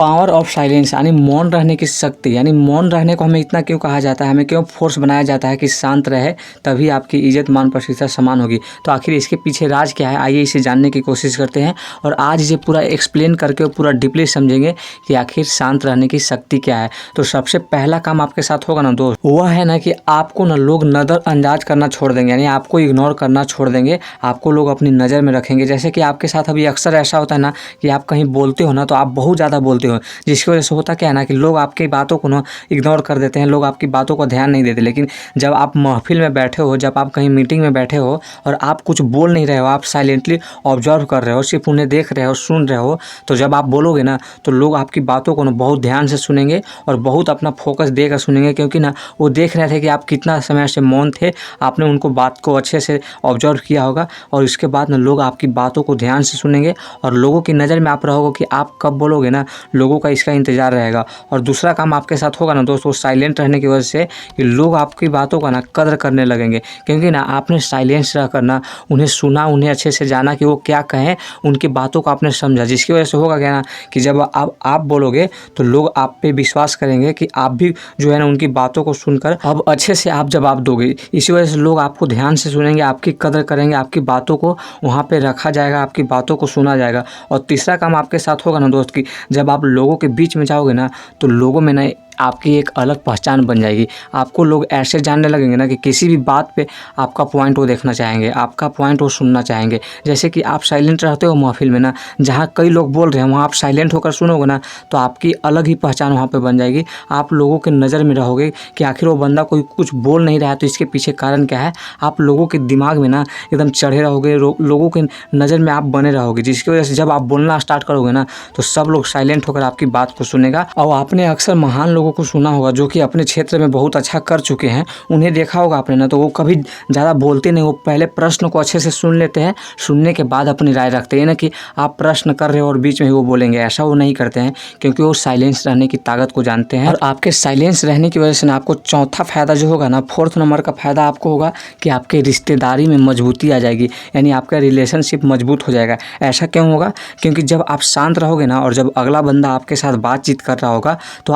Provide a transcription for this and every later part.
Power of silence यानी मौन रहने की शक्ति। यानी मौन रहने को हमें इतना क्यों कहा जाता है, हमें क्यों फोर्स बनाया जाता है कि शांत रहे, तभी आपकी इज्जत मान प्रतिष्ठा समान होगी। तो आखिर इसके पीछे राज क्या है, आइए इसे जानने की कोशिश करते हैं और आज इसे पूरा एक्सप्लेन करके पूरा डीपली समझेंगे कि आखिर शांत रहने की शक्ति क्या है। तो सबसे पहला काम आपके साथ होगा ना दोस्त, वह है ना कि आपको ना लोग नज़रअंदाज करना छोड़ देंगे, यानी आपको इग्नोर करना छोड़ देंगे। आपको लोग अपनी नज़र में रखेंगे। जैसे कि आपके साथ अभी अक्सर ऐसा होता है ना कि आप कहीं बोलते हो ना तो आप बहुत ज़्यादा बोलते हो, जिसकी वजह से होता क्या है ना कि लोग आपकी बातों को ना इग्नोर कर देते हैं, लोग आपकी बातों को ध्यान नहीं देते। लेकिन जब आप महफिल में बैठे हो, जब आप कहीं मीटिंग में बैठे हो और आप कुछ बोल नहीं रहे हो, आप साइलेंटली ऑब्जर्व कर रहे हो, सिर्फ उन्हें देख रहे हो, सुन रहे हो, तो जब आप बोलोगे ना तो लोग आपकी बातों को ना बहुत ध्यान से सुनेंगे और बहुत अपना फोकस देकर सुनेंगे, क्योंकि ना वो देख रहे थे कि आप कितना समय से मौन थे, आपने उनको बात को अच्छे से ऑब्जर्व किया होगा और उसके बाद ना लोग आपकी बातों को ध्यान से सुनेंगे और लोगों की नज़र में आप रहोगे कि आप कब बोलोगे ना, लोगों का इसका इंतज़ार रहेगा। और दूसरा काम आपके साथ होगा ना दोस्तों, साइलेंट रहने की वजह से कि लोग आपकी बातों का ना कदर करने लगेंगे, क्योंकि ना आपने साइलेंस रह करना उन्हें सुना, उन्हें अच्छे से जाना कि वो क्या कहें, उनकी बातों को आपने समझा, जिसकी वजह से होगा क्या ना कि जब आप बोलोगे तो लोग आप पे विश्वास करेंगे कि आप भी जो है ना उनकी बातों को सुनकर अब अच्छे से आप जवाब दोगे। इसी वजह से लोग आपको ध्यान से सुनेंगे, आपकी कदर करेंगे, आपकी बातों को वहाँ पे रखा जाएगा, आपकी बातों को सुना जाएगा। और तीसरा काम आपके साथ होगा ना दोस्त कि जब आप लोगों के बीच में जाओगे ना तो लोगों में ना आपकी एक अलग पहचान बन जाएगी। आपको लोग ऐसे जानने लगेंगे ना कि किसी भी बात पे आपका पॉइंट वो देखना चाहेंगे, आपका पॉइंट वो सुनना चाहेंगे। जैसे कि आप साइलेंट रहते हो महफिल में ना, जहाँ कई लोग बोल रहे हैं वहाँ आप साइलेंट होकर सुनोगे ना तो आपकी अलग ही पहचान वहाँ पे बन जाएगी। आप लोगों के नज़र में रहोगे कि आखिर वो बंदा कोई कुछ बोल नहीं रहा है तो इसके पीछे कारण क्या है। आप लोगों के दिमाग में ना एकदम चढ़े रहोगे, लोगों के नज़र में आप बने रहोगे, जिसकी वजह से जब आप बोलना स्टार्ट करोगे ना तो सब लोग साइलेंट होकर आपकी बात को सुनेगा। और आपने अक्सर महान लोगों को सुना होगा जो कि अपने क्षेत्र में बहुत अच्छा कर चुके हैं, उन्हें देखा होगा आपने ना, तो वो कभी ज़्यादा बोलते नहीं, वो पहले प्रश्न को अच्छे से सुन लेते हैं, सुनने के बाद अपनी राय रखते हैं। ना कि आप प्रश्न कर रहे हो और बीच में ही वो बोलेंगे, ऐसा वो नहीं करते हैं, क्योंकि वो साइलेंस रहने की ताकत को जानते हैं। और आपके साइलेंस रहने की वजह से ना आपको चौथा फ़ायदा जो होगा ना, फोर्थ नंबर का फ़ायदा आपको होगा कि आपके रिश्तेदारी में मजबूती आ जाएगी, यानी आपका रिलेशनशिप मजबूत हो जाएगा। ऐसा क्यों होगा? क्योंकि जब आप शांत रहोगे ना और जब अगला बंदा आपके साथ बातचीत कर रहा होगा तो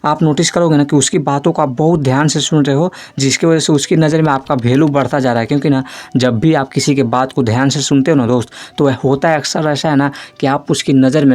आप नोटिस करोगे ना कि उसकी बातों को आप बहुत ध्यान से सुन रहे हो, जिसकी वजह से उसकी नज़र में आपका वैल्यू बढ़ता जा रहा है। क्योंकि ना जब भी आप किसी के बात को ध्यान से सुनते हो ना दोस्त, तो होता है अक्सर ऐसा है ना कि आप उसकी नज़र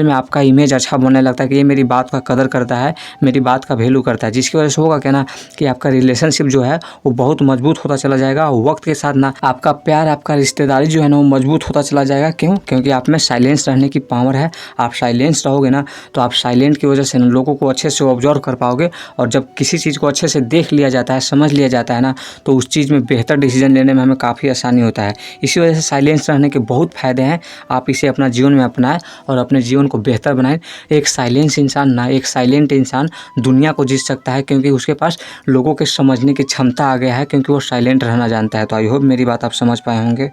में आपका इमेज अच्छा बनने लगता है कि ये मेरी बात का कदर करता है, मेरी बात का वैल्यू करता है, जिसकी वजह से होगा क्या ना कि आपका रिलेशनशिप जो है वो बहुत मजबूत होता चला जाएगा। वक्त के साथ ना आपका प्यार, आपका रिश्तेदारी जो है ना वो मजबूत होता चला जाएगा। क्यों? क्योंकि आप में साइलेंस रहने की पावर है। आप साइलेंस रहोगे ना तो आप साइलेंट की वजह से लोगों को अच्छे से ऑब्जर्व कर पाओगे, और जब किसी चीज़ को अच्छे से देख लिया जाता है, समझ लिया जाता है ना, तो उस चीज़ में बेहतर डिसीजन लेने में हमें काफ़ी आसानी होता है। इसी वजह से साइलेंस रहने के बहुत फ़ायदे हैं। आप इसे अपना जीवन में अपनाएं और अपने जीवन को बेहतर बनाएं। एक साइलेंस इंसान ना, एक साइलेंट इंसान दुनिया को जीत सकता है, क्योंकि उसके पास लोगों के समझने की क्षमता आ गया है, क्योंकि वो साइलेंट रहना जानता है। तो आई होप मेरी बात आप समझ पाए होंगे।